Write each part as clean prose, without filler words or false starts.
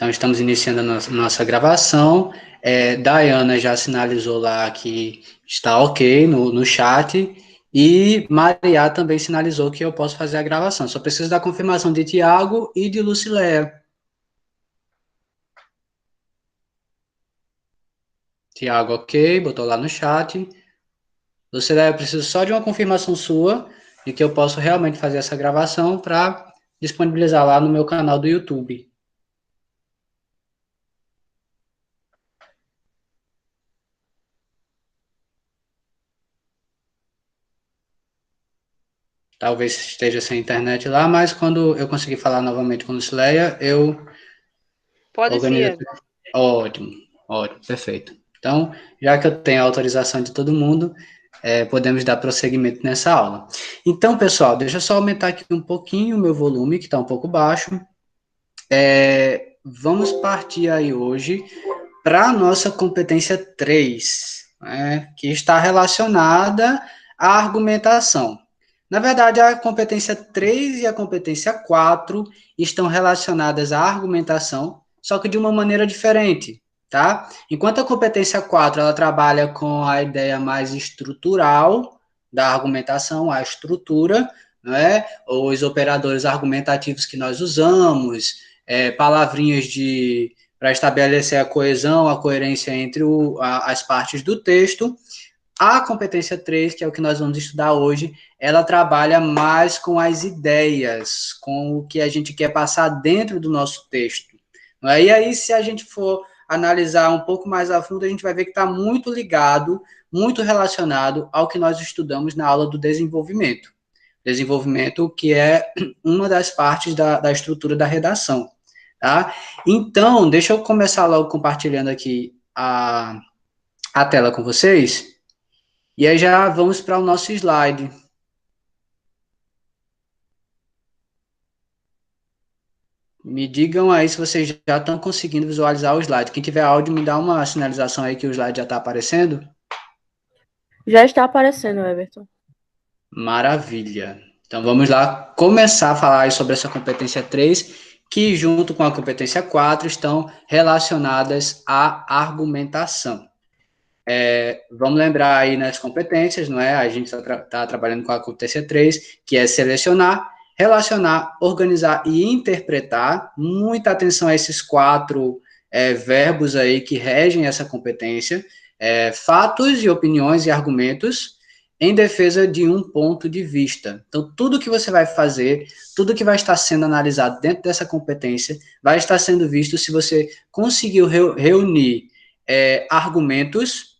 Então, estamos iniciando a nossa gravação. Dayana já sinalizou lá que está ok no chat. E Maria também sinalizou que eu posso fazer a gravação. Só preciso da confirmação de Tiago e de Lucileia. Tiago, ok, botou lá no chat. Lucileia, eu preciso só de uma confirmação sua de que eu posso realmente fazer essa gravação para disponibilizar lá no meu canal do YouTube. Talvez esteja sem internet lá, mas quando eu conseguir falar novamente com a Lucileia, eu Pode sim, organizo. Everton. Ótimo, ótimo, perfeito. Então, já que eu tenho a autorização de todo mundo, podemos dar prosseguimento nessa aula. Então, pessoal, deixa eu só aumentar aqui um pouquinho o meu volume, que está um pouco baixo. Vamos partir aí hoje para a nossa competência 3, né, que está relacionada à argumentação. Na verdade, a competência 3 e a competência 4 estão relacionadas à argumentação, só que de uma maneira diferente, tá? Enquanto a competência 4 ela trabalha com a ideia mais estrutural da argumentação, a estrutura, né? Os operadores argumentativos que nós usamos, palavrinhas para estabelecer a coesão, a coerência entre as partes do texto. A competência 3, que é o que nós vamos estudar hoje, ela trabalha mais com as ideias, com o que a gente quer passar dentro do nosso texto. E aí, se a gente for analisar um pouco mais a fundo, a gente vai ver que está muito ligado, muito relacionado ao que nós estudamos na aula do desenvolvimento. Desenvolvimento que é uma das partes da estrutura da redação. Tá? Então, deixa eu começar logo compartilhando aqui a tela com vocês. E aí já vamos para o nosso slide. Me digam aí se vocês já estão conseguindo visualizar o slide. Quem tiver áudio, me dá uma sinalização aí que o slide já está aparecendo. Já está aparecendo, Everton. Maravilha. Então vamos lá começar a falar sobre essa competência 3, que junto com a competência 4 estão relacionadas à argumentação. Vamos lembrar aí nas competências, não é? A gente está trabalhando com a competência 3, que é selecionar, relacionar, organizar e interpretar. Muita atenção a esses 4 verbos aí que regem essa competência. Fatos e opiniões e argumentos em defesa de um ponto de vista. Então, tudo que você vai fazer, tudo que vai estar sendo analisado dentro dessa competência, vai estar sendo visto se você conseguiu reunir argumentos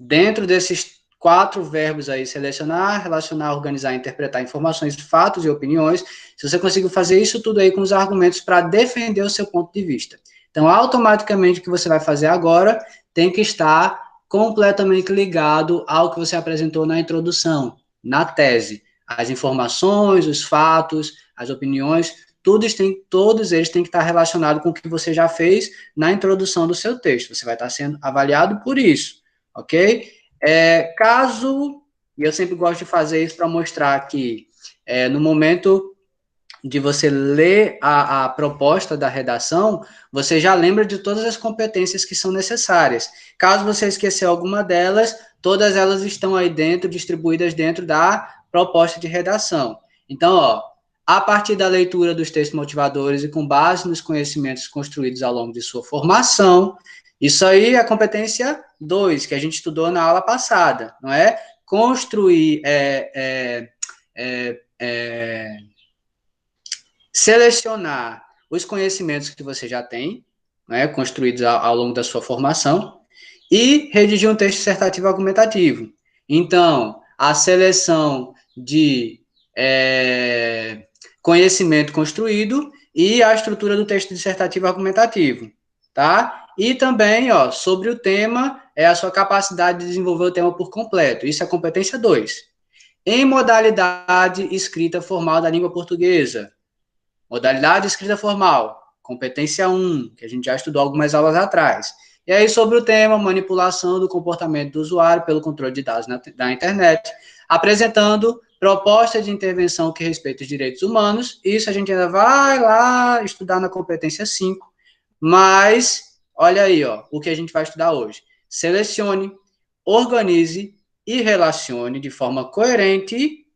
dentro desses 4 verbos aí, selecionar, relacionar, organizar, interpretar informações, fatos e opiniões, se você conseguir fazer isso tudo aí com os argumentos para defender o seu ponto de vista. Então, automaticamente, o que você vai fazer agora tem que estar completamente ligado ao que você apresentou na introdução, na tese. As informações, os fatos, as opiniões, todos eles têm que estar relacionados com o que você já fez na introdução do seu texto. Você vai estar sendo avaliado por isso, ok? E eu sempre gosto de fazer isso para mostrar que no momento de você ler a proposta da redação, você já lembra de todas as competências que são necessárias. Caso você esquecer alguma delas, todas elas estão aí dentro, distribuídas dentro da proposta de redação. Então, a partir da leitura dos textos motivadores e com base nos conhecimentos construídos ao longo de sua formação, isso aí é a competência 2, que a gente estudou na aula passada, não é? Construir, selecionar os conhecimentos que você já tem, né, construídos ao longo da sua formação, e redigir um texto dissertativo argumentativo. Então, a seleção de conhecimento construído e a estrutura do texto dissertativo argumentativo, tá? E também, sobre o tema, a sua capacidade de desenvolver o tema por completo. Isso é competência 2. Em modalidade escrita formal da língua portuguesa, modalidade escrita formal, competência 1, que a gente já estudou algumas aulas atrás. E aí, sobre o tema manipulação do comportamento do usuário pelo controle de dados da internet, apresentando proposta de intervenção que respeita os direitos humanos. Isso a gente ainda vai lá estudar na competência 5, Mas, olha aí, ó, o que a gente vai estudar hoje. Selecione, organize e relacione de forma coerente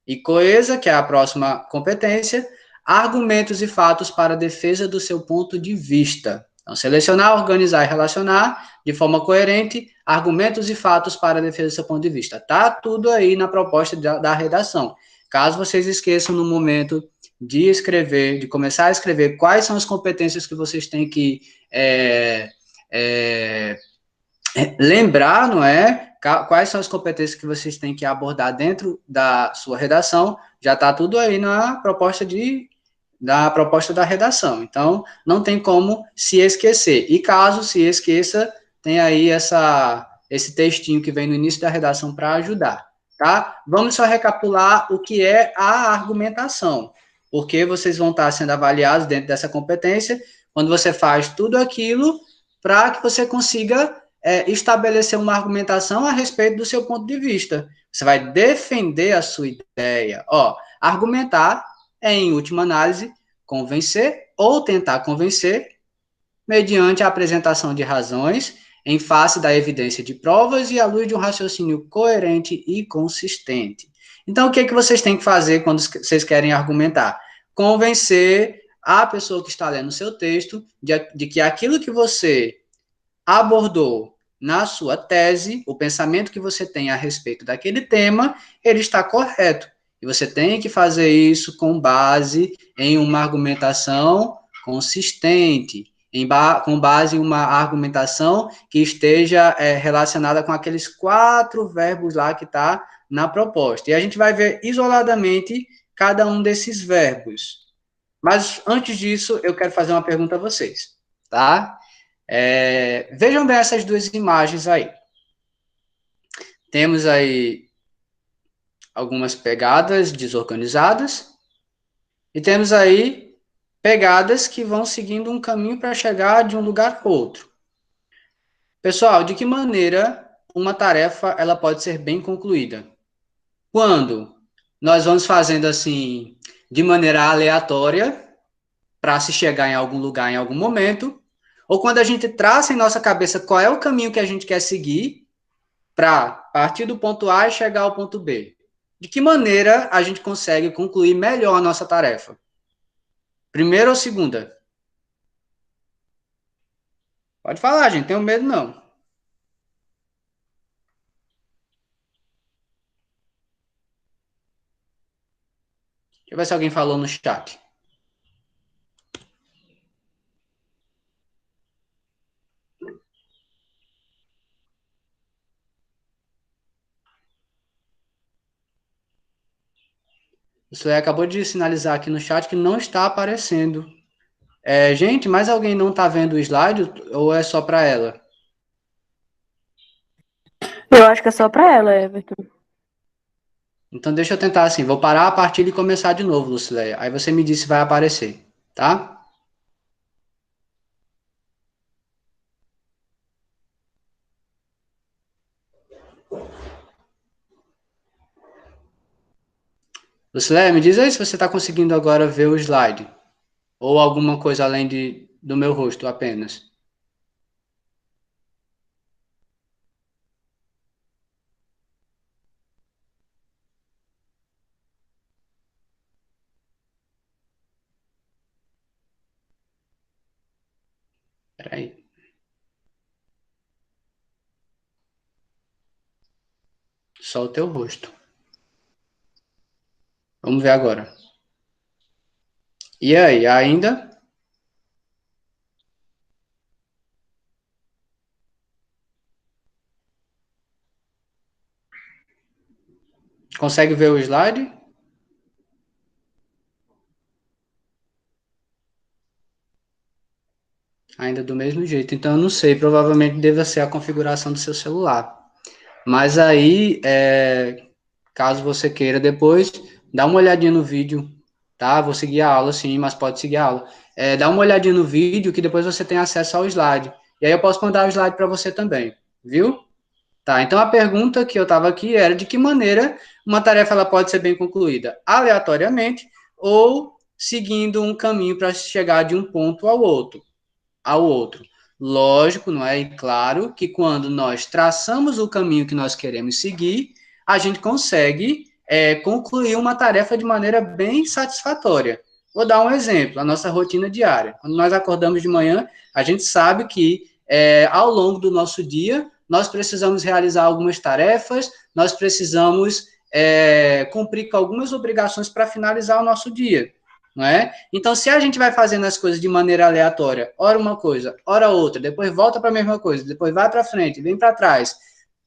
e coesa, que é a próxima competência, argumentos e fatos para a defesa do seu ponto de vista. Então, selecionar, organizar e relacionar de forma coerente argumentos e fatos para a defesa do seu ponto de vista. Tá tudo aí na proposta da redação. Caso vocês esqueçam no momento de escrever, de começar a escrever quais são as competências que vocês têm que lembrar, não é? Quais são as competências que vocês têm que abordar dentro da sua redação, já está tudo aí na proposta da redação. Então, não tem como se esquecer. E caso se esqueça, tem aí esse textinho que vem no início da redação para ajudar, tá? Vamos só recapitular o que é a argumentação, porque vocês vão estar sendo avaliados dentro dessa competência, quando você faz tudo aquilo para que você consiga estabelecer uma argumentação a respeito do seu ponto de vista. Você vai defender a sua ideia. Ó, argumentar é, em última análise, convencer ou tentar convencer mediante a apresentação de razões em face da evidência de provas e à luz de um raciocínio coerente e consistente. Então, o que, que vocês têm que fazer quando vocês querem argumentar? Convencer a pessoa que está lendo o seu texto de que aquilo que você abordou na sua tese, o pensamento que você tem a respeito daquele tema, ele está correto. E você tem que fazer isso com base em uma argumentação consistente, com base em uma argumentação que esteja relacionada com aqueles 4 verbos lá que está na proposta. E a gente vai ver isoladamente cada um desses verbos. Mas antes disso, eu quero fazer uma pergunta a vocês, tá? Vejam bem essas duas imagens aí. Temos aí algumas pegadas desorganizadas e temos aí pegadas que vão seguindo um caminho para chegar de um lugar para outro. Pessoal, de que maneira uma tarefa ela pode ser bem concluída? Quando nós vamos fazendo assim de maneira aleatória para se chegar em algum lugar em algum momento, ou quando a gente traça em nossa cabeça qual é o caminho que a gente quer seguir para partir do ponto A e chegar ao ponto B. De que maneira a gente consegue concluir melhor a nossa tarefa? Primeira ou segunda? Pode falar, gente, tenho medo não. Deixa eu ver se alguém falou no chat. Você acabou de sinalizar aqui no chat que não está aparecendo. Gente, mais alguém não está vendo o slide ou é só para ela? Eu acho que é só para ela, Everton. Então, deixa eu tentar assim. Vou parar a partilha e começar de novo, Lucileia. Aí você me diz se vai aparecer, tá? Lucileia, me diz aí se você está conseguindo agora ver o slide. Ou alguma coisa além do meu rosto apenas. Peraí. Só o teu rosto. Vamos ver agora. E aí, ainda? Consegue ver o slide? Ainda do mesmo jeito. Então, eu não sei. Provavelmente deve ser a configuração do seu celular. Mas aí, caso você queira depois, dá uma olhadinha no vídeo, tá? Vou seguir a aula, sim, mas pode seguir a aula. Dá uma olhadinha no vídeo que depois você tem acesso ao slide. E aí eu posso mandar o slide para você também, viu? Tá, então a pergunta que eu estava aqui era de que maneira uma tarefa ela pode ser bem concluída? Aleatoriamente ou seguindo um caminho para chegar de um ponto ao outro. ao outro. Lógico, não é? E claro que quando nós traçamos o caminho que nós queremos seguir, a gente consegue concluir uma tarefa de maneira bem satisfatória. Vou dar um exemplo, a nossa rotina diária. Quando nós acordamos de manhã, a gente sabe que ao longo do nosso dia, nós precisamos realizar algumas tarefas, nós precisamos cumprir com algumas obrigações para finalizar o nosso dia, não é? Então, se a gente vai fazendo as coisas de maneira aleatória, ora uma coisa, ora outra, depois volta para a mesma coisa, depois vai para frente, vem para trás,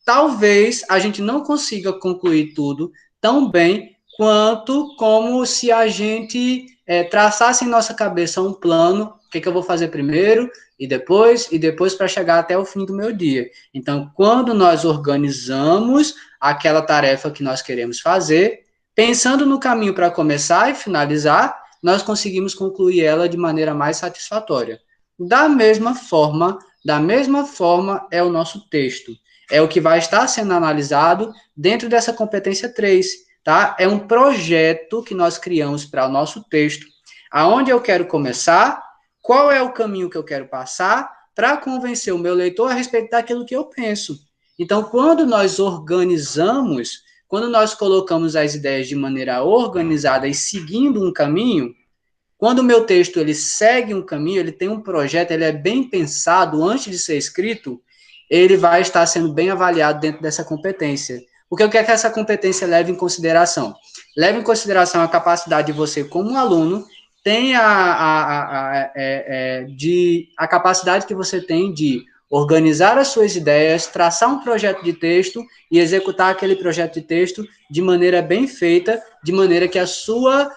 talvez a gente não consiga concluir tudo tão bem quanto como se a gente traçasse em nossa cabeça um plano, o que eu vou fazer primeiro, e depois para chegar até o fim do meu dia. Então, quando nós organizamos aquela tarefa que nós queremos fazer, pensando no caminho para começar e finalizar, nós conseguimos concluir ela de maneira mais satisfatória. Da mesma forma é o nosso texto. É o que vai estar sendo analisado dentro dessa competência 3, tá? É um projeto que nós criamos para o nosso texto, aonde eu quero começar, qual é o caminho que eu quero passar para convencer o meu leitor a respeito daquilo que eu penso. Então, quando nós organizamos, quando nós colocamos as ideias de maneira organizada e seguindo um caminho, quando o meu texto ele segue um caminho, ele tem um projeto, ele é bem pensado antes de ser escrito, ele vai estar sendo bem avaliado dentro dessa competência. Porque o que é que essa competência leva em consideração? Leva em consideração a capacidade de você, como aluno, tem a capacidade que você tem de organizar as suas ideias, traçar um projeto de texto e executar aquele projeto de texto de maneira bem feita, de maneira que a sua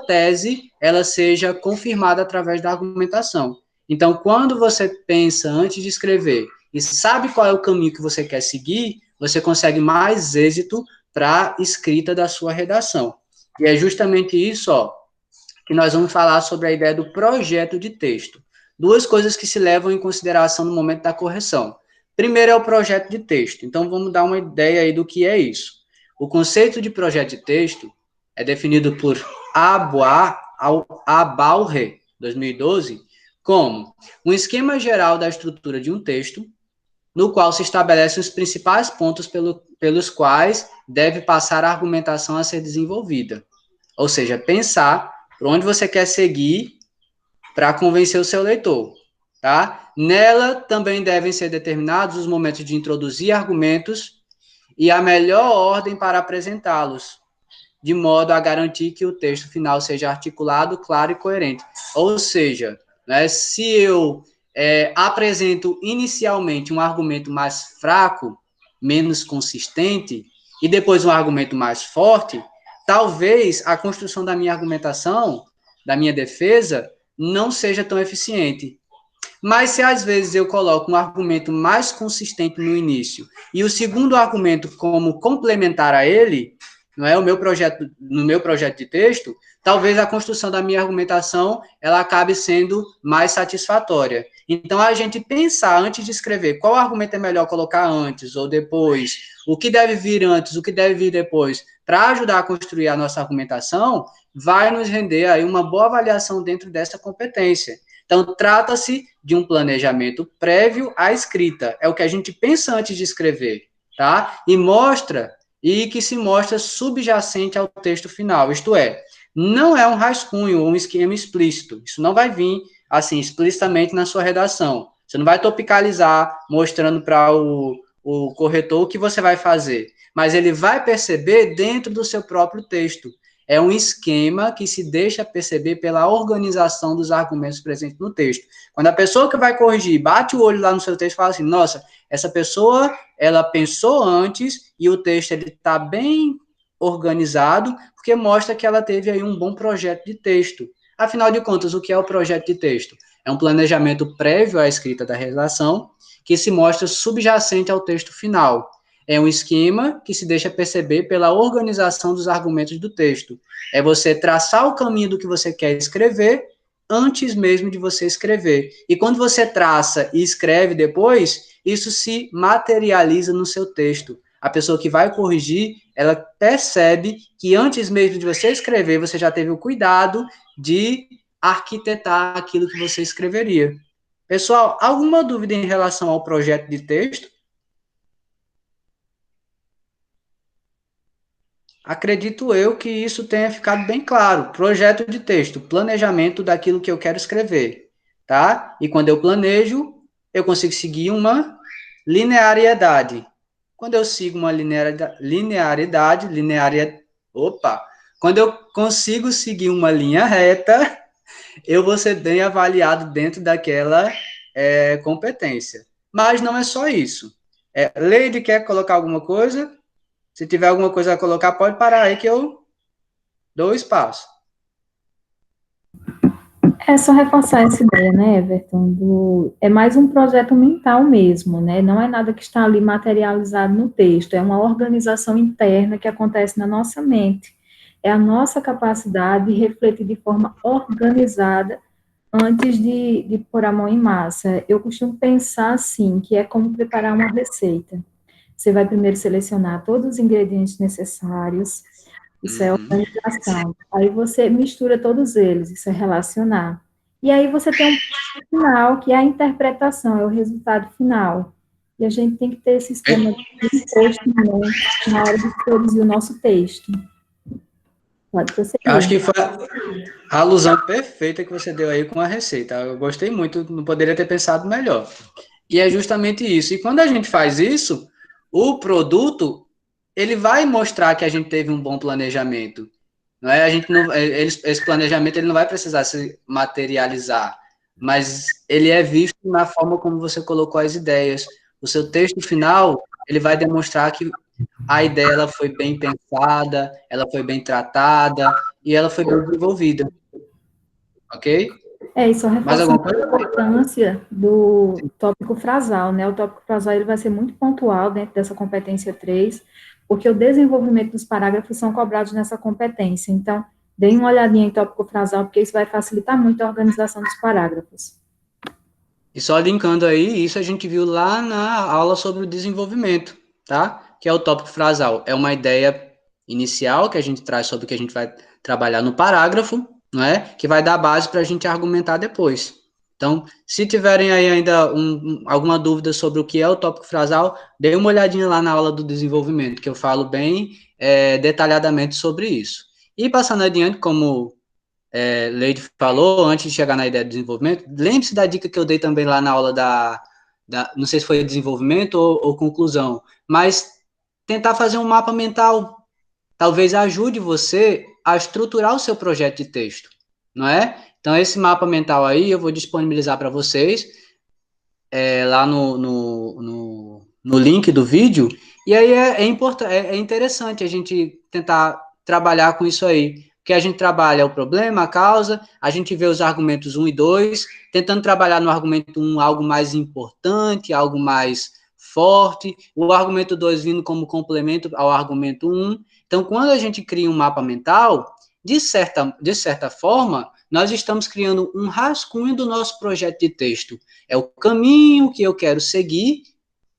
tese ela seja confirmada através da argumentação. Então, quando você pensa antes de escrever e sabe qual é o caminho que você quer seguir, você consegue mais êxito para a escrita da sua redação. E é justamente isso, que nós vamos falar sobre a ideia do projeto de texto. Duas coisas que se levam em consideração no momento da correção. Primeiro é o projeto de texto. Então, vamos dar uma ideia aí do que é isso. O conceito de projeto de texto é definido por Abaurre, 2012, como um esquema geral da estrutura de um texto, no qual se estabelecem os principais pontos pelos quais deve passar a argumentação a ser desenvolvida. Ou seja, pensar por onde você quer seguir para convencer o seu leitor, tá? Nela também devem ser determinados os momentos de introduzir argumentos e a melhor ordem para apresentá-los, de modo a garantir que o texto final seja articulado, claro e coerente. Ou seja, né, se eu apresento inicialmente um argumento mais fraco, menos consistente, e depois um argumento mais forte, talvez a construção da minha argumentação, da minha defesa, não seja tão eficiente. Mas se às vezes eu coloco um argumento mais consistente no início e o segundo argumento como complementar a ele, não é no meu projeto de texto, talvez a construção da minha argumentação ela acabe sendo mais satisfatória. Então, a gente pensar antes de escrever qual argumento é melhor colocar antes ou depois, o que deve vir antes, o que deve vir depois, para ajudar a construir a nossa argumentação, vai nos render aí uma boa avaliação dentro dessa competência. Então, trata-se de um planejamento prévio à escrita. É o que a gente pensa antes de escrever, tá? E que se mostra subjacente ao texto final. Isto é, não é um rascunho ou um esquema explícito. Isso não vai vir, assim, explicitamente na sua redação. Você não vai topicalizar, mostrando para o corretor o que você vai fazer. Mas ele vai perceber dentro do seu próprio texto. É um esquema que se deixa perceber pela organização dos argumentos presentes no texto. Quando a pessoa que vai corrigir bate o olho lá no seu texto e fala assim, nossa, essa pessoa, ela pensou antes e o texto está bem organizado, porque mostra que ela teve aí um bom projeto de texto. Afinal de contas, o que é o projeto de texto? É um planejamento prévio à escrita da redação que se mostra subjacente ao texto final. É um esquema que se deixa perceber pela organização dos argumentos do texto. É você traçar o caminho do que você quer escrever antes mesmo de você escrever. E quando você traça e escreve depois, isso se materializa no seu texto. A pessoa que vai corrigir, ela percebe que antes mesmo de você escrever, você já teve o cuidado de arquitetar aquilo que você escreveria. Pessoal, alguma dúvida em relação ao projeto de texto? Acredito eu que isso tenha ficado bem claro. Projeto de texto, planejamento daquilo que eu quero escrever, tá? E quando eu planejo, eu consigo seguir uma linearidade. Quando eu sigo uma opa, quando eu consigo seguir uma linha reta, eu vou ser bem avaliado dentro daquela competência. Mas não é só isso. Leide, quer colocar alguma coisa? Se tiver alguma coisa a colocar, pode parar aí que eu dou espaço. É só reforçar essa ideia, né, Everton? É mais um projeto mental mesmo, né? Não é nada que está ali materializado no texto, é uma organização interna que acontece na nossa mente. É a nossa capacidade de refletir de forma organizada antes de pôr a mão em massa. Eu costumo pensar assim, que é como preparar uma receita. Você vai primeiro selecionar todos os ingredientes necessários, isso é organização. Aí você mistura todos eles, isso é relacionar. E aí você tem um final, que é a interpretação, é o resultado final. E a gente tem que ter esse sistema de texto na hora de produzir o nosso texto. Pode prosseguir. Acho que foi a alusão perfeita que você deu aí com a receita. Eu gostei muito, não poderia ter pensado melhor. E é justamente isso. E quando a gente faz isso, o produto, ele vai mostrar que a gente teve um bom planejamento. Não é? A gente não, esse planejamento ele não vai precisar se materializar, mas ele é visto na forma como você colocou as ideias. O seu texto final, ele vai demonstrar que a ideia ela foi bem pensada, ela foi bem tratada e ela foi bem desenvolvida. Ok? Isso reforça a importância do tópico frasal, né? O tópico frasal ele vai ser muito pontual dentro dessa competência 3, porque o desenvolvimento dos parágrafos são cobrados nessa competência. Então, deem uma olhadinha em tópico frasal, porque isso vai facilitar muito a organização dos parágrafos. E só linkando aí, isso a gente viu lá na aula sobre o desenvolvimento, tá? Que é o tópico frasal. É uma ideia inicial que a gente traz sobre o que a gente vai trabalhar no parágrafo, não é? Que vai dar base para a gente argumentar depois. Então, se tiverem aí ainda alguma dúvida sobre o que é o tópico frasal, dê uma olhadinha lá na aula do desenvolvimento, que eu falo bem detalhadamente sobre isso. E passando adiante, como Leide falou, antes de chegar na ideia de desenvolvimento, lembre-se da dica que eu dei também lá na aula não sei se foi desenvolvimento ou conclusão, mas tentar fazer um mapa mental, talvez ajude você a estruturar o seu projeto de texto, não é? Então, esse mapa mental aí eu vou disponibilizar para vocês lá no link do vídeo, e aí é interessante a gente tentar trabalhar com isso aí, porque a gente trabalha o problema, a causa, a gente vê os argumentos 1 e 2, tentando trabalhar no argumento 1 algo mais importante, algo mais forte, o argumento 2 vindo como complemento ao argumento 1. Então, quando a gente cria um mapa mental, de certa forma, nós estamos criando um rascunho do nosso projeto de texto. É o caminho que eu quero seguir,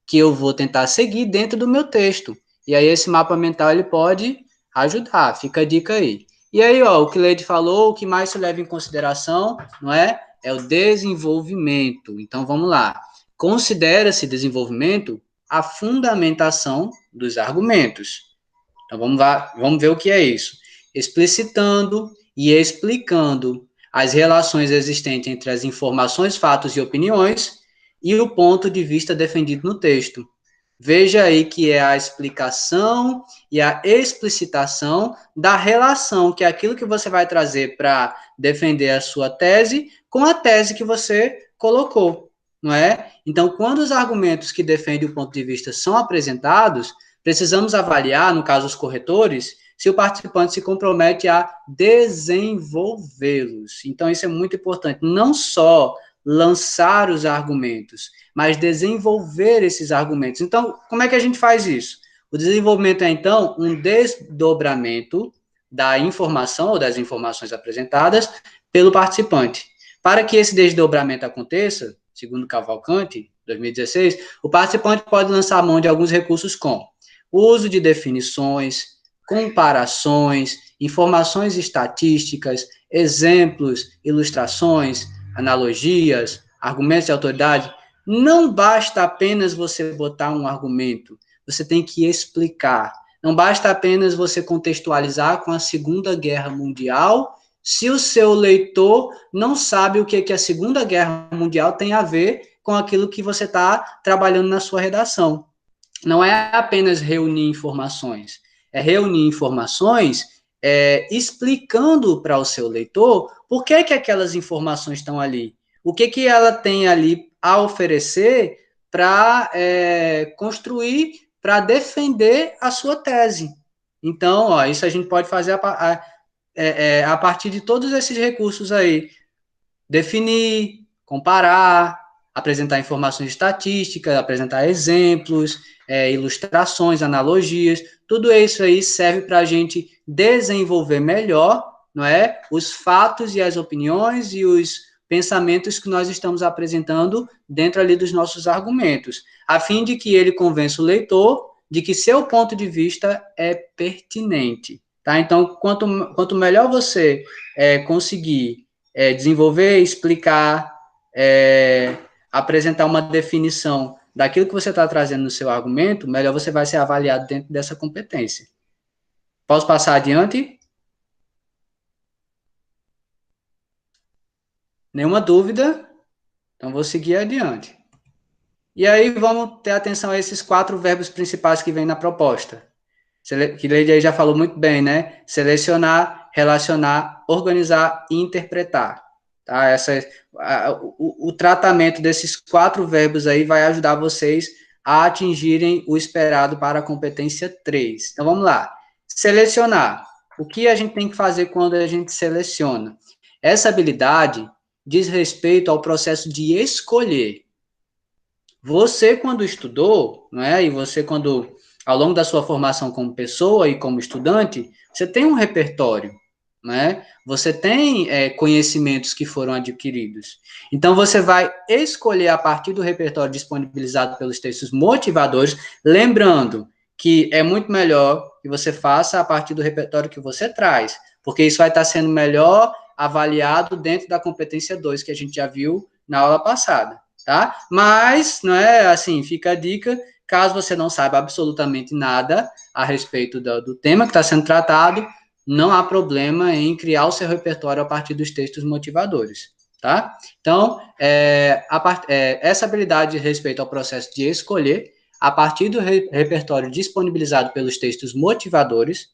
que eu vou tentar seguir dentro do meu texto. E aí esse mapa mental ele pode ajudar, fica a dica aí. E aí, ó, o que Leide falou, o que mais se leva em consideração, não é? É o desenvolvimento. Então, vamos lá. Considera-se desenvolvimento a fundamentação dos argumentos. Então, vamos ver o que é isso. Explicitando e explicando as relações existentes entre as informações, fatos e opiniões e o ponto de vista defendido no texto. Veja aí que é a explicação e a explicitação da relação que é aquilo que você vai trazer para defender a sua tese com a tese que você colocou, não é? Então, quando os argumentos que defendem o ponto de vista são apresentados, precisamos avaliar, no caso os corretores, se o participante se compromete a desenvolvê-los. Então, isso é muito importante. Não só lançar os argumentos, mas desenvolver esses argumentos. Então, como é que a gente faz isso? O desenvolvimento é, então, um desdobramento da informação ou das informações apresentadas pelo participante. Para que esse desdobramento aconteça, segundo Cavalcante, 2016, o participante pode lançar mão de alguns recursos como o uso de definições, comparações, informações estatísticas, exemplos, ilustrações, analogias, argumentos de autoridade. Não basta apenas você botar um argumento, você tem que explicar. Não basta apenas você contextualizar com a Segunda Guerra Mundial, se o seu leitor não sabe o que a Segunda Guerra Mundial tem a ver com aquilo que você está trabalhando na sua redação. Não é apenas reunir informações, é reunir informações explicando para o seu leitor por que aquelas informações estão ali, o que ela tem ali a oferecer para construir, para defender a sua tese. Então, ó, isso a gente pode fazer a partir de todos esses recursos aí. Definir, comparar, apresentar informações estatísticas, apresentar exemplos, ilustrações, analogias, tudo isso aí serve para a gente desenvolver melhor, não é? Os fatos e as opiniões e os pensamentos que nós estamos apresentando dentro ali dos nossos argumentos, a fim de que ele convença o leitor de que seu ponto de vista é pertinente, tá? Então, quanto melhor você conseguir desenvolver, explicar, apresentar uma definição daquilo que você está trazendo no seu argumento, melhor você vai ser avaliado dentro dessa competência. Posso passar adiante? Nenhuma dúvida? Então, vou seguir adiante. E aí, vamos ter atenção a esses 4 verbos principais que vem na proposta. Que Leide aí já falou muito bem, né? Selecionar, relacionar, organizar e interpretar. Tá? O tratamento desses 4 verbos aí vai ajudar vocês a atingirem o esperado para a competência 3. Então, vamos lá. Selecionar. O que a gente tem que fazer quando a gente seleciona? Essa habilidade diz respeito ao processo de escolher. Você, quando estudou, não é? E você, quando, ao longo da sua formação como pessoa e como estudante, você tem um repertório, né? Você tem conhecimentos que foram adquiridos. Então, você vai escolher a partir do repertório disponibilizado pelos textos motivadores, lembrando que é muito melhor que você faça a partir do repertório que você traz, porque isso vai estar sendo melhor avaliado dentro da competência 2, que a gente já viu na aula passada, tá? Mas, não é assim, fica a dica, caso você não saiba absolutamente nada a respeito do tema que está sendo tratado, não há problema em criar o seu repertório a partir dos textos motivadores, tá? Então, essa habilidade de respeito ao processo de escolher, a partir do repertório disponibilizado pelos textos motivadores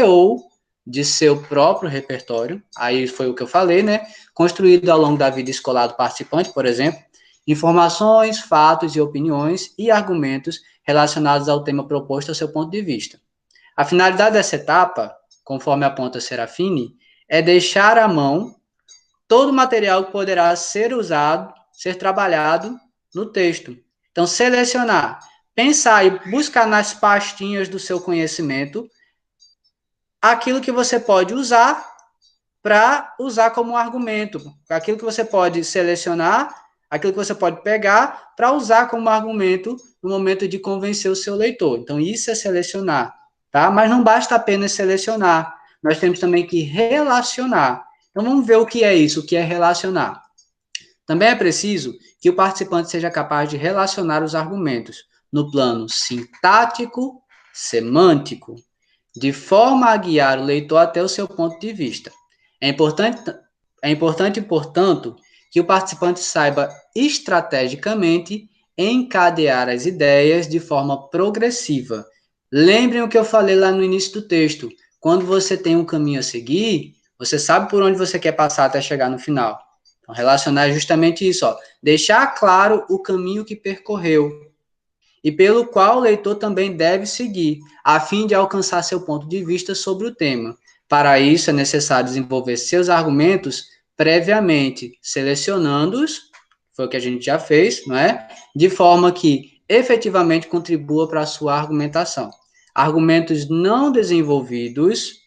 ou de seu próprio repertório, aí foi o que eu falei, né? Construído ao longo da vida escolar do participante, por exemplo, informações, fatos e opiniões e argumentos relacionados ao tema proposto ao seu ponto de vista. A finalidade dessa etapa, conforme aponta Serafini, é deixar à mão todo o material que poderá ser usado, ser trabalhado no texto. Então, selecionar, pensar e buscar nas pastinhas do seu conhecimento aquilo que você pode usar para usar como argumento, aquilo que você pode selecionar, aquilo que você pode pegar para usar como argumento no momento de convencer o seu leitor. Então, isso é selecionar, tá? Mas não basta apenas selecionar, nós temos também que relacionar. Então, vamos ver o que é isso, o que é relacionar. Também é preciso que o participante seja capaz de relacionar os argumentos no plano sintático, semântico, de forma a guiar o leitor até o seu ponto de vista. É importante, portanto, que o participante saiba estrategicamente encadear as ideias de forma progressiva. Lembrem o que eu falei lá no início do texto. Quando você tem um caminho a seguir, você sabe por onde você quer passar até chegar no final. Então, relacionar é justamente isso, ó. Deixar claro o caminho que percorreu e pelo qual o leitor também deve seguir, a fim de alcançar seu ponto de vista sobre o tema. Para isso, é necessário desenvolver seus argumentos previamente, selecionando-os, foi o que a gente já fez, não é? De forma que efetivamente contribua para a sua argumentação. Argumentos não desenvolvidos,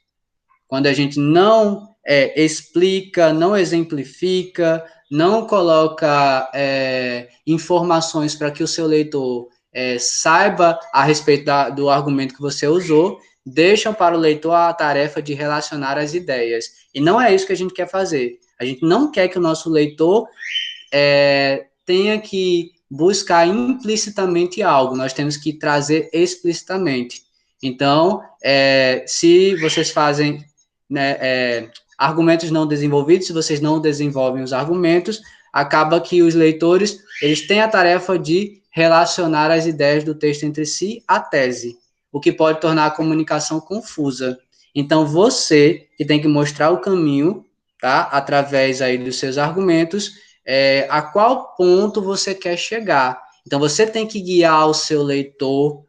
quando a gente não explica, não exemplifica, não coloca informações para que o seu leitor saiba a respeito do argumento que você usou, deixam para o leitor a tarefa de relacionar as ideias. E não é isso que a gente quer fazer. A gente não quer que o nosso leitor tenha que buscar implicitamente algo, nós temos que trazer explicitamente. Então, se vocês fazem, né, argumentos não desenvolvidos, se vocês não desenvolvem os argumentos, acaba que os leitores, eles têm a tarefa de relacionar as ideias do texto entre si à tese, o que pode tornar a comunicação confusa. Então, você que tem que mostrar o caminho, tá, através aí dos seus argumentos, a qual ponto você quer chegar. Então, você tem que guiar o seu leitor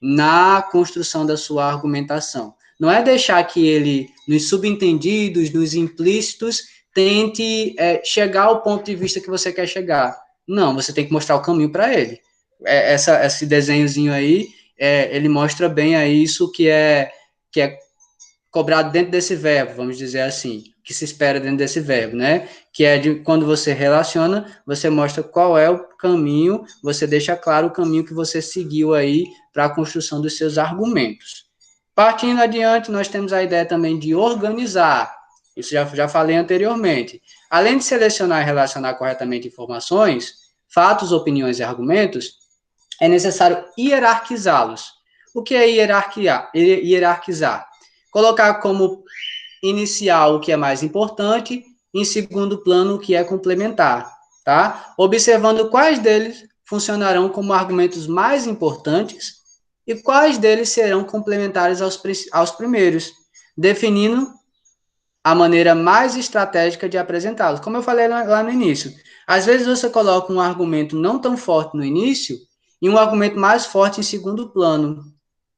na construção da sua argumentação. Não é deixar que ele, nos subentendidos, nos implícitos, tente chegar ao ponto de vista que você quer chegar. Não, você tem que mostrar o caminho para ele. Esse desenhozinho aí, ele mostra bem aí isso que é cobrado dentro desse verbo, vamos dizer assim, que se espera dentro desse verbo, né? Que é de quando você relaciona, você mostra qual é o caminho, você deixa claro o caminho que você seguiu aí para a construção dos seus argumentos. Partindo adiante, nós temos a ideia também de organizar. Isso já falei anteriormente. Além de selecionar e relacionar corretamente informações, fatos, opiniões e argumentos, é necessário hierarquizá-los. O que é hierarquizar? Colocar como inicial o que é mais importante, em segundo plano o que é complementar, tá? Observando quais deles funcionarão como argumentos mais importantes e quais deles serão complementares aos primeiros, definindo a maneira mais estratégica de apresentá-los. Como eu falei lá no início, às vezes você coloca um argumento não tão forte no início e um argumento mais forte em segundo plano.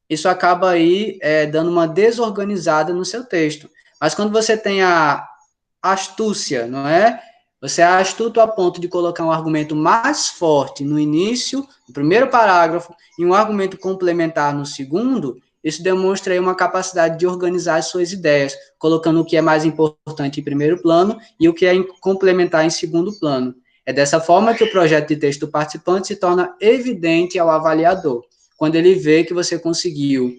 Isso acaba aí dando uma desorganizada no seu texto. Mas quando você tem a astúcia, não é? Você é astuto a ponto de colocar um argumento mais forte no início, no primeiro parágrafo, e um argumento complementar no segundo, isso demonstra aí uma capacidade de organizar as suas ideias, colocando o que é mais importante em primeiro plano e o que é complementar em segundo plano. É dessa forma que o projeto de texto do participante se torna evidente ao avaliador, quando ele vê que você conseguiu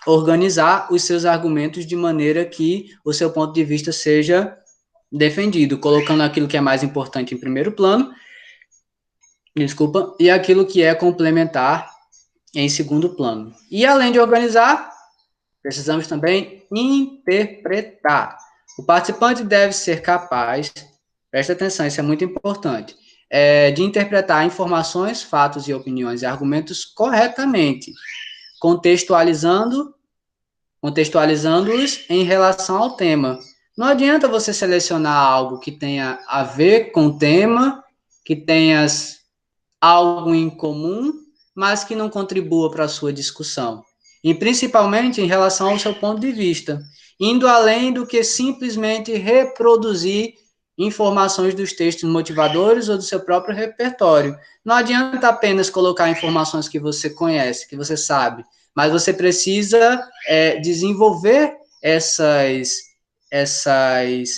organizar os seus argumentos de maneira que o seu ponto de vista seja defendido, colocando aquilo que é mais importante em primeiro plano, e aquilo que é complementar em segundo plano. E além de organizar, precisamos também interpretar. O participante deve ser capaz, presta atenção, isso é muito importante, de interpretar informações, fatos e opiniões e argumentos corretamente, contextualizando-os em relação ao tema. Não adianta você selecionar algo que tenha a ver com o tema, que tenha algo em comum, mas que não contribua para a sua discussão. E principalmente em relação ao seu ponto de vista, indo além do que simplesmente reproduzir informações dos textos motivadores ou do seu próprio repertório. Não adianta apenas colocar informações que você conhece, que você sabe, mas você precisa desenvolver essas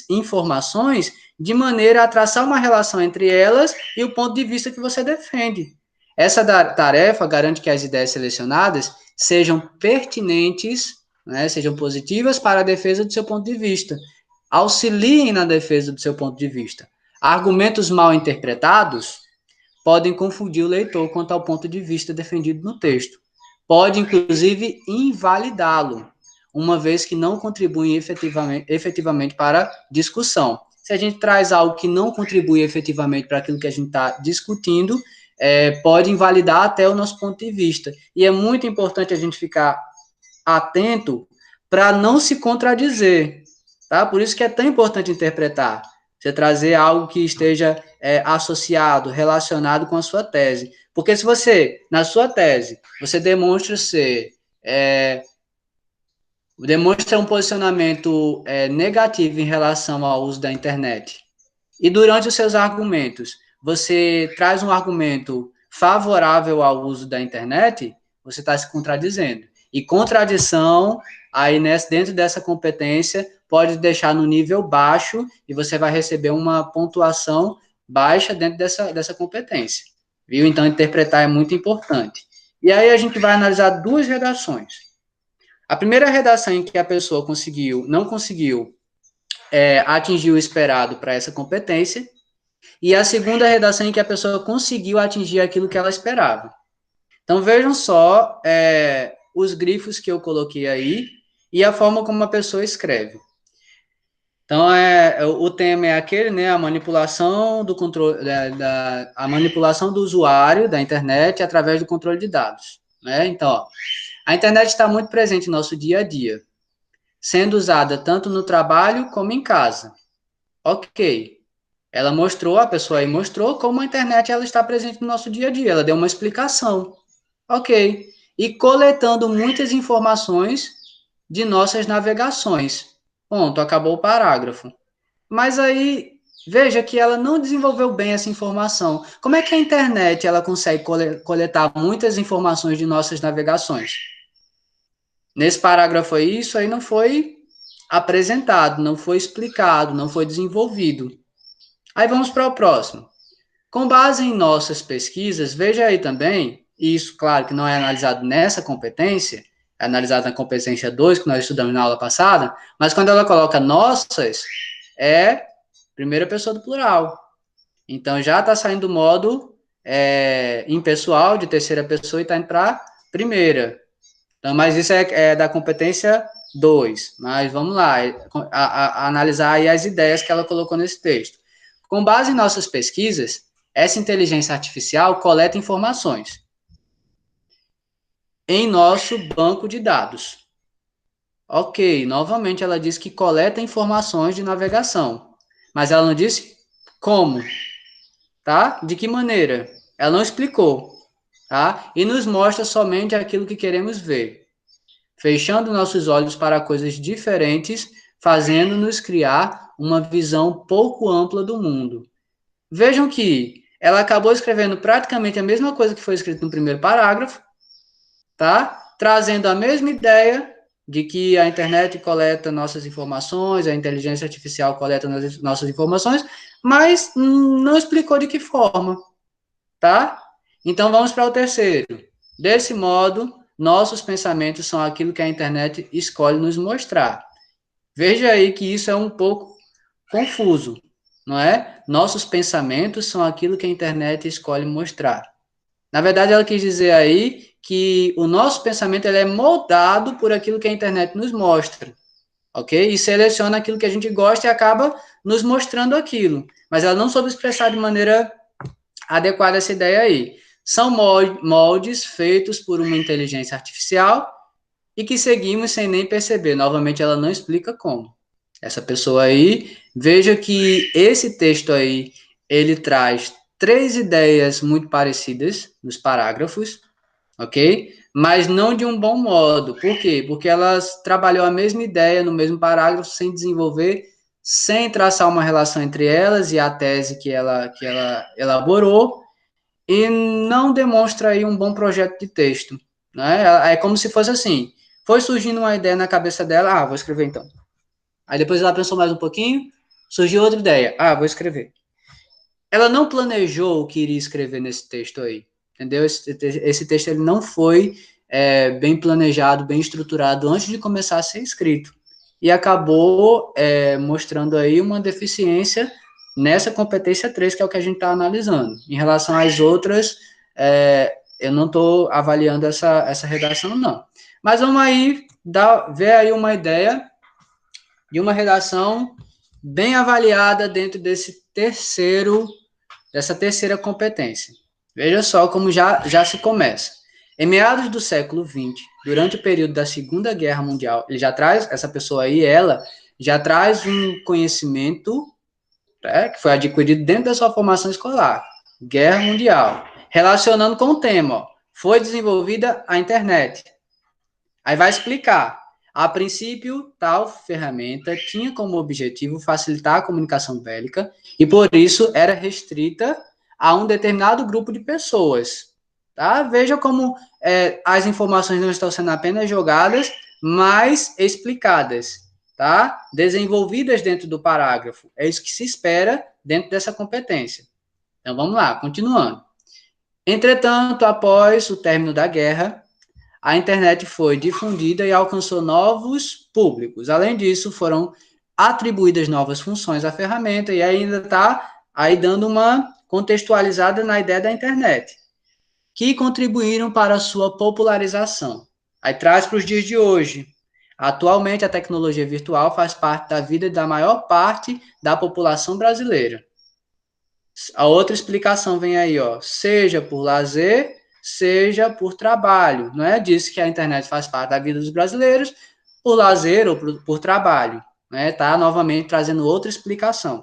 informações de maneira a traçar uma relação entre elas e o ponto de vista que você defende. Essa tarefa garante que as ideias selecionadas sejam pertinentes, né, sejam positivas para a defesa do seu ponto de vista, auxiliem na defesa do seu ponto de vista. Argumentos mal interpretados podem confundir o leitor quanto ao ponto de vista defendido no texto. Pode, inclusive, invalidá-lo, uma vez que não contribuem efetivamente para a discussão. Se a gente traz algo que não contribui efetivamente para aquilo que a gente está discutindo, pode invalidar até o nosso ponto de vista. E é muito importante a gente ficar atento para não se contradizer, tá? Por isso que é tão importante interpretar. Você trazer algo que esteja associado, relacionado com a sua tese. Porque se você, na sua tese, você demonstra um posicionamento negativo em relação ao uso da internet, e durante os seus argumentos, você traz um argumento favorável ao uso da internet, você está se contradizendo. E contradição, aí dentro dessa competência, pode deixar no nível baixo e você vai receber uma pontuação baixa dentro dessa competência. Viu? Então, interpretar é muito importante. E aí a gente vai analisar duas redações. A primeira redação em que a pessoa não conseguiu atingir o esperado para essa competência, e a segunda redação em que a pessoa conseguiu atingir aquilo que ela esperava. Então, vejam só os grifos que eu coloquei aí e a forma como a pessoa escreve. Então, o tema é aquele, né, a manipulação do controle, a manipulação do usuário da internet através do controle de dados. Né? Então, ó, a internet está muito presente no nosso dia a dia, sendo usada tanto no trabalho como em casa. Ok. Ela mostrou, a pessoa aí mostrou como a internet ela está presente no nosso dia a dia. Ela deu uma explicação. Ok. E coletando muitas informações de nossas navegações. Ponto, acabou o parágrafo. Mas aí, veja que ela não desenvolveu bem essa informação. Como é que a internet ela consegue coletar muitas informações de nossas navegações? Nesse parágrafo aí, isso aí não foi apresentado, não foi explicado, não foi desenvolvido. Aí vamos para o próximo. Com base em nossas pesquisas, veja aí também, e isso, claro, que não é analisado nessa competência, é analisado na competência 2, que nós estudamos na aula passada, mas quando ela coloca nossas, é primeira pessoa do plural. Então, já está saindo do modo impessoal, de terceira pessoa, e está indo para primeira. Então, mas isso é da competência 2. Mas vamos lá, analisar aí as ideias que ela colocou nesse texto. Com base em nossas pesquisas, essa inteligência artificial coleta informações em nosso banco de dados. Ok, novamente ela diz que coleta informações de navegação, mas ela não disse como, tá? De que maneira? Ela não explicou, tá? E nos mostra somente aquilo que queremos ver, fechando nossos olhos para coisas diferentes, fazendo-nos criar uma visão pouco ampla do mundo. Vejam que ela acabou escrevendo praticamente a mesma coisa que foi escrito no primeiro parágrafo, tá? Trazendo a mesma ideia de que a internet coleta nossas informações, a inteligência artificial coleta nossas informações, mas não explicou de que forma, tá? Então vamos para o terceiro. Desse modo, nossos pensamentos são aquilo que a internet escolhe nos mostrar. Veja aí que isso é um pouco confuso, não é? Nossos pensamentos são aquilo que a internet escolhe mostrar. Na verdade, ela quis dizer aí que o nosso pensamento ele é moldado por aquilo que a internet nos mostra, ok? E seleciona aquilo que a gente gosta e acaba nos mostrando aquilo. Mas ela não soube expressar de maneira adequada essa ideia aí. São moldes feitos por uma inteligência artificial e que seguimos sem nem perceber. Novamente, ela não explica como. Essa pessoa aí, veja que esse texto aí, ele traz 3 ideias muito parecidas nos parágrafos, ok? Mas não de um bom modo. Por quê? Porque elas trabalhou a mesma ideia no mesmo parágrafo sem desenvolver, sem traçar uma relação entre elas e a tese que ela elaborou, e não demonstra aí um bom projeto de texto. Né? É como se fosse assim, foi surgindo uma ideia na cabeça dela, vou escrever então. Aí depois ela pensou mais um pouquinho, surgiu outra ideia, vou escrever. Ela não planejou o que iria escrever nesse texto aí, entendeu? Esse texto ele não foi bem planejado, bem estruturado antes de começar a ser escrito. E acabou mostrando aí uma deficiência nessa competência 3, que é o que a gente está analisando. Em relação às outras, eu não estou avaliando essa redação, não. Mas vamos aí ver aí uma ideia de uma redação bem avaliada dentro dessa terceira competência. Veja só como já se começa. Em meados do século XX, durante o período da Segunda Guerra Mundial, ele já traz, essa pessoa aí, ela já traz um conhecimento que foi adquirido dentro da sua formação escolar. Guerra Mundial. Relacionando com o tema, foi desenvolvida a internet. Aí vai explicar. A princípio, tal ferramenta tinha como objetivo facilitar a comunicação bélica e, por isso, era restrita a um determinado grupo de pessoas. Tá? Veja como as informações não estão sendo apenas jogadas, mas explicadas, tá? Desenvolvidas dentro do parágrafo. É isso que se espera dentro dessa competência. Então, vamos lá, continuando. Entretanto, após o término da guerra, a internet foi difundida e alcançou novos públicos. Além disso, foram atribuídas novas funções à ferramenta e ainda está aí dando uma contextualizada na ideia da internet, que contribuíram para a sua popularização. Aí traz para os dias de hoje. Atualmente, a tecnologia virtual faz parte da vida da maior parte da população brasileira. A outra explicação vem aí, ó, seja por lazer, seja por trabalho. Não é disso que a internet faz parte da vida dos brasileiros, por lazer ou por trabalho. Né? Tá novamente trazendo outra explicação.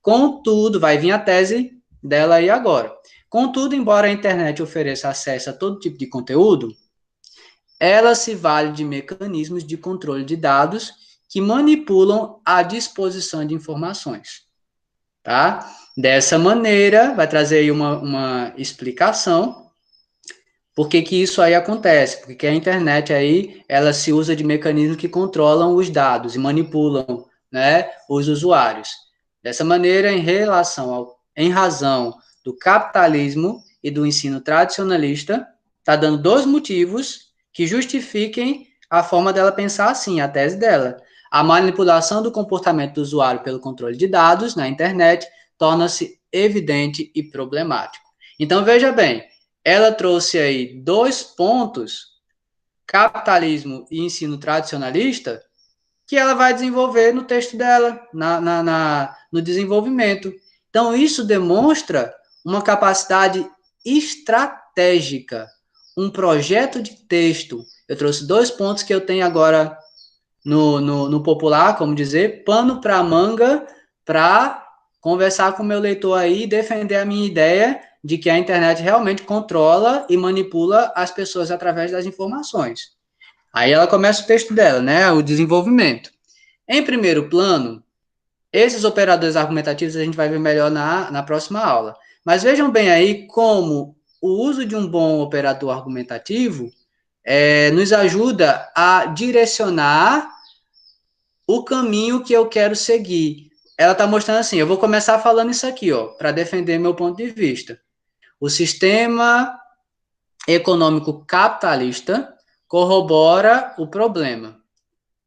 Contudo, vai vir a tese dela aí agora. Contudo, embora a internet ofereça acesso a todo tipo de conteúdo, ela se vale de mecanismos de controle de dados que manipulam a disposição de informações. Tá? Dessa maneira, vai trazer aí uma explicação por que isso aí acontece, porque a internet aí, ela se usa de mecanismos que controlam os dados e manipulam, né, os usuários. Dessa maneira, em razão do capitalismo e do ensino tradicionalista, está dando dois motivos que justifiquem a forma dela pensar assim, a tese dela. A manipulação do comportamento do usuário pelo controle de dados na internet torna-se evidente e problemático. Então, veja bem, ela trouxe aí dois pontos, capitalismo e ensino tradicionalista, que ela vai desenvolver no texto dela, no desenvolvimento. Então, isso demonstra uma capacidade estratégica, um projeto de texto. Eu trouxe dois pontos que eu tenho agora no popular, como dizer, pano para manga, para conversar com o meu leitor aí e defender a minha ideia de que a internet realmente controla e manipula as pessoas através das informações. Aí ela começa o texto dela, né, o desenvolvimento. Em primeiro plano, esses operadores argumentativos a gente vai ver melhor na próxima aula. Mas vejam bem aí como o uso de um bom operador argumentativo nos ajuda a direcionar o caminho que eu quero seguir. Ela está mostrando assim, eu vou começar falando isso aqui, ó, para defender meu ponto de vista. O sistema econômico capitalista corrobora o problema.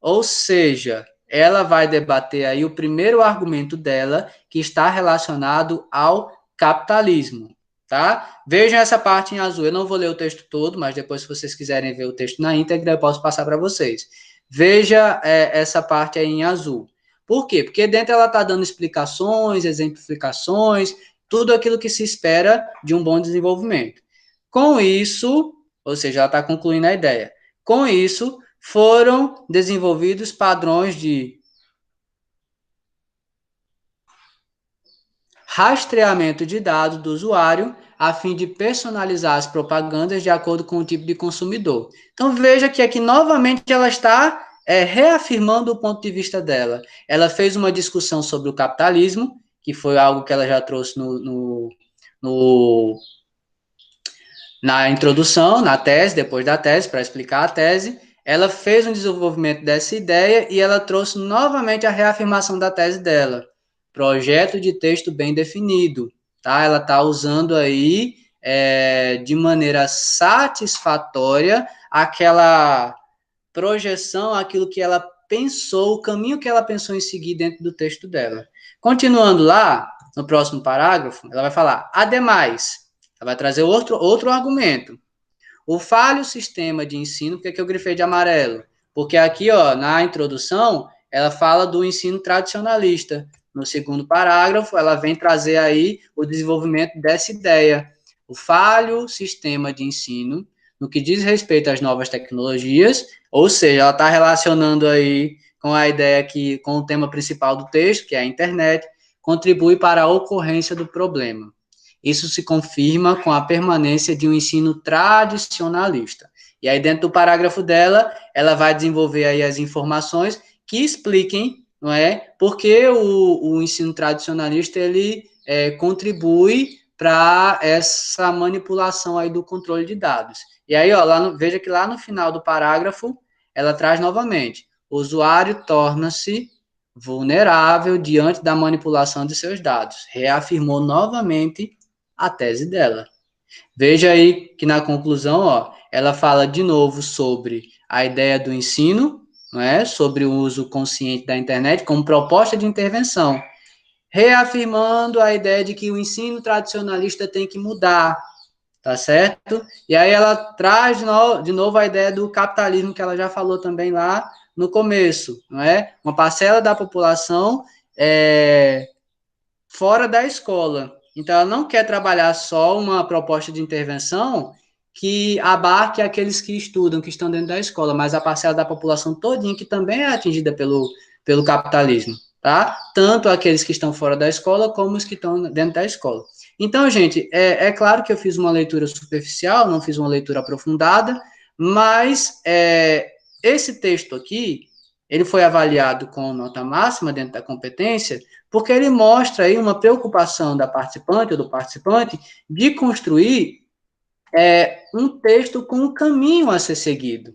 Ou seja, ela vai debater aí o primeiro argumento dela, que está relacionado ao capitalismo, tá? Vejam essa parte em azul. Eu não vou ler o texto todo, mas depois, se vocês quiserem ver o texto na íntegra, eu posso passar para vocês. Veja essa parte aí em azul. Por quê? Porque dentro ela está dando explicações, exemplificações, tudo aquilo que se espera de um bom desenvolvimento. Com isso, ou seja, ela está concluindo a ideia. Com isso, foram desenvolvidos padrões de rastreamento de dados do usuário a fim de personalizar as propagandas de acordo com o tipo de consumidor. Então, veja que aqui, novamente, ela está reafirmando o ponto de vista dela. Ela fez uma discussão sobre o capitalismo, que foi algo que ela já trouxe na introdução, na tese, depois da tese, para explicar a tese. Ela fez um desenvolvimento dessa ideia e ela trouxe novamente a reafirmação da tese dela. Projeto de texto bem definido, tá? Ela está usando aí de maneira satisfatória aquela projeção, aquilo que ela pensou, o caminho que ela pensou em seguir dentro do texto dela. Continuando lá, no próximo parágrafo, ela vai falar, ademais, ela vai trazer outro argumento. O falho sistema de ensino, por que eu grifei de amarelo? Porque aqui, ó, na introdução, ela fala do ensino tradicionalista. No segundo parágrafo, ela vem trazer aí o desenvolvimento dessa ideia. O falho sistema de ensino, no que diz respeito às novas tecnologias, ou seja, ela está relacionando aí com a ideia que, com o tema principal do texto, que é a internet, contribui para a ocorrência do problema. Isso se confirma com a permanência de um ensino tradicionalista. E aí, dentro do parágrafo dela, ela vai desenvolver aí as informações que expliquem, não é, porque o ensino tradicionalista, ele contribui para essa manipulação aí do controle de dados. E aí, ó, veja que lá no final do parágrafo, ela traz novamente, o usuário torna-se vulnerável diante da manipulação de seus dados. Reafirmou novamente a tese dela. Veja aí que na conclusão, ó, ela fala de novo sobre a ideia do ensino, não é? Sobre o uso consciente da internet como proposta de intervenção, reafirmando a ideia de que o ensino tradicionalista tem que mudar, tá certo? E aí ela traz de novo a ideia do capitalismo que ela já falou também lá no começo, não é? Uma parcela da população fora da escola. Então, ela não quer trabalhar só uma proposta de intervenção que abarque aqueles que estudam, que estão dentro da escola, mas a parcela da população todinha que também é atingida pelo capitalismo, tá? Tanto aqueles que estão fora da escola, como os que estão dentro da escola. Então, gente, é claro que eu fiz uma leitura superficial, não fiz uma leitura aprofundada, mas esse texto aqui, ele foi avaliado com nota máxima dentro da competência, porque ele mostra aí uma preocupação da participante ou do participante de construir um texto com um caminho a ser seguido.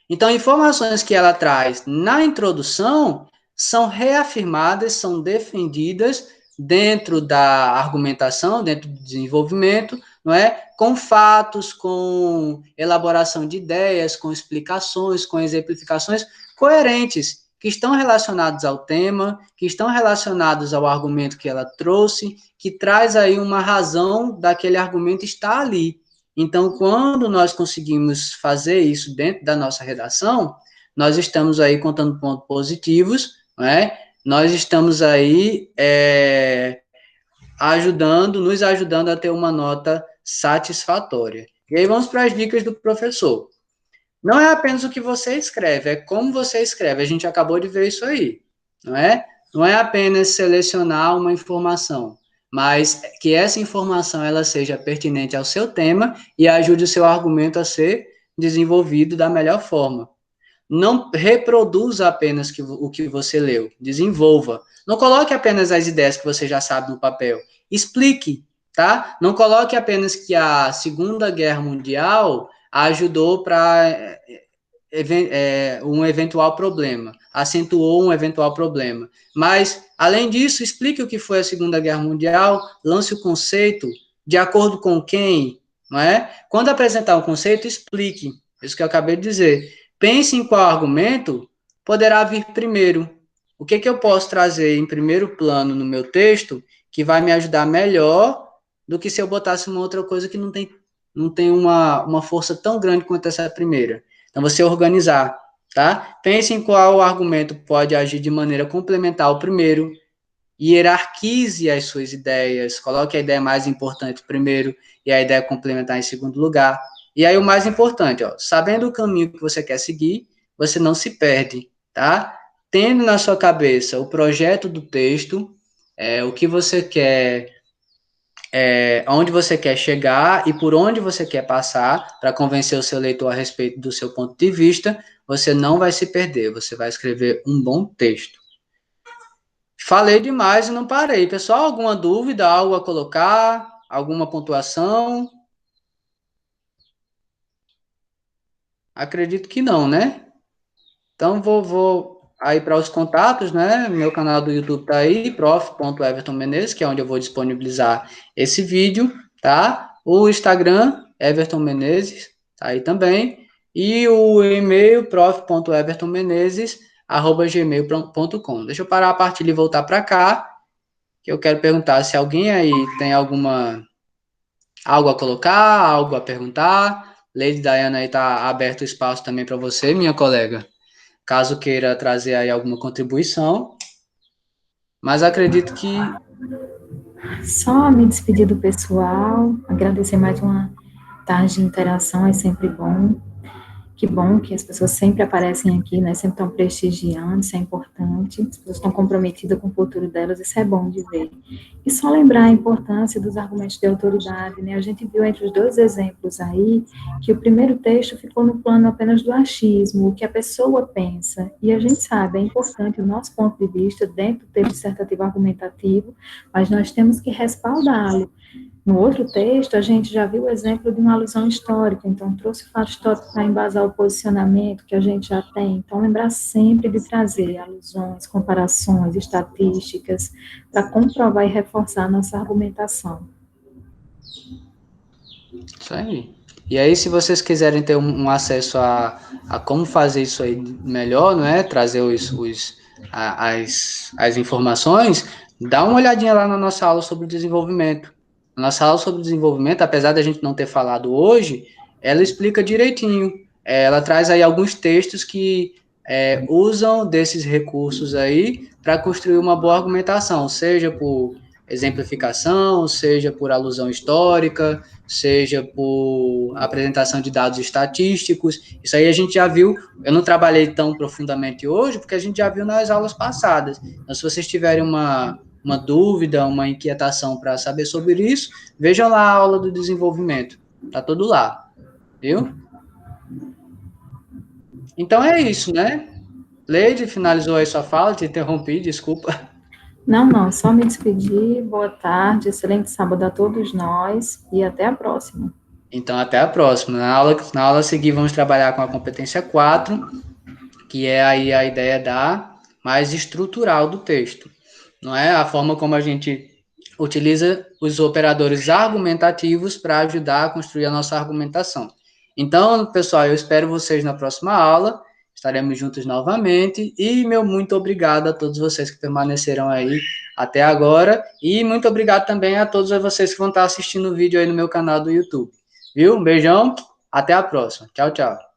Então, informações que ela traz na introdução são reafirmadas, são defendidas dentro da argumentação, dentro do desenvolvimento, não é? Com fatos, com elaboração de ideias, com explicações, com exemplificações coerentes, que estão relacionados ao tema, que estão relacionados ao argumento que ela trouxe, que traz aí uma razão daquele argumento estar ali. Então, quando nós conseguimos fazer isso dentro da nossa redação, nós estamos aí contando pontos positivos, não é? Nós estamos aí nos ajudando a ter uma nota satisfatória. E aí vamos para as dicas do professor. Não é apenas o que você escreve, é como você escreve. A gente acabou de ver isso aí, não é? Não é apenas selecionar uma informação, mas que essa informação ela seja pertinente ao seu tema e ajude o seu argumento a ser desenvolvido da melhor forma. Não reproduza apenas o que você leu, desenvolva. Não coloque apenas as ideias que você já sabe no papel, explique, tá? Não coloque apenas que a Segunda Guerra Mundial ajudou para um eventual problema, acentuou um eventual problema. Mas, além disso, explique o que foi a Segunda Guerra Mundial, lance o conceito, de acordo com quem, não é? Quando apresentar um conceito, explique, isso que eu acabei de dizer. Pense em qual argumento poderá vir primeiro. O que eu posso trazer em primeiro plano no meu texto que vai me ajudar melhor do que se eu botasse uma outra coisa que não tem uma força tão grande quanto essa primeira. Então, você organizar, tá? Pense em qual argumento pode agir de maneira complementar ao primeiro, hierarquize as suas ideias, coloque a ideia mais importante primeiro e a ideia complementar em segundo lugar. E aí o mais importante, ó, sabendo o caminho que você quer seguir, você não se perde, tá? Tendo na sua cabeça o projeto do texto, o que você quer, onde você quer chegar e por onde você quer passar para convencer o seu leitor a respeito do seu ponto de vista, você não vai se perder, você vai escrever um bom texto. Falei demais e não parei. Pessoal, alguma dúvida, algo a colocar? Alguma pontuação? Acredito que não, né? Então, vou aí para os contatos, né? Meu canal do YouTube tá aí, prof.evertonmenezes, que é onde eu vou disponibilizar esse vídeo, tá? O Instagram, Everton Menezes, tá aí também. E o e-mail, prof.evertonmenezes@gmail.com. Deixa eu parar a partilha e voltar para cá, que eu quero perguntar se alguém aí tem algo a colocar, algo a perguntar. Lady Diana aí tá aberto o espaço também para você, minha colega, caso queira trazer aí alguma contribuição, mas acredito que... Só me despedir do pessoal, agradecer mais uma tarde de interação, é sempre bom. Que bom que as pessoas sempre aparecem aqui, né? Sempre estão prestigiando, isso é importante. As pessoas estão comprometidas com o futuro delas, isso é bom de ver. E só lembrar a importância dos argumentos de autoridade, né? A gente viu entre os dois exemplos aí que o primeiro texto ficou no plano apenas do achismo, o que a pessoa pensa. E a gente sabe, é importante o nosso ponto de vista dentro do texto dissertativo argumentativo, mas nós temos que respaldá-lo. No outro texto, a gente já viu o exemplo de uma alusão histórica, então trouxe o fato histórico para embasar o posicionamento que a gente já tem. Então, lembrar sempre de trazer alusões, comparações, estatísticas, para comprovar e reforçar a nossa argumentação. Isso aí. E aí, se vocês quiserem ter um acesso a como fazer isso aí melhor, não é? Trazer as informações, dá uma olhadinha lá na nossa aula sobre desenvolvimento. A nossa aula sobre desenvolvimento, apesar da gente não ter falado hoje, ela explica direitinho. Ela traz aí alguns textos que usam desses recursos aí para construir uma boa argumentação, seja por exemplificação, seja por alusão histórica, seja por apresentação de dados estatísticos. Isso aí a gente já viu, eu não trabalhei tão profundamente hoje, porque a gente já viu nas aulas passadas. Então, se vocês tiverem uma dúvida, uma inquietação para saber sobre isso, vejam lá a aula do desenvolvimento. Está tudo lá, viu? Então é isso, né? Leide, finalizou aí sua fala, te interrompi, desculpa. Não, só me despedir. Boa tarde, excelente sábado a todos nós e até a próxima. Então, até a próxima. Na aula a seguir, vamos trabalhar com a competência 4, que é aí a ideia mais estrutural do texto. Não é a forma como a gente utiliza os operadores argumentativos para ajudar a construir a nossa argumentação. Então, pessoal, eu espero vocês na próxima aula. Estaremos juntos novamente. E meu muito obrigado a todos vocês que permaneceram aí até agora. E muito obrigado também a todos vocês que vão estar assistindo o vídeo aí no meu canal do YouTube. Viu? Um beijão. Até a próxima. Tchau, tchau.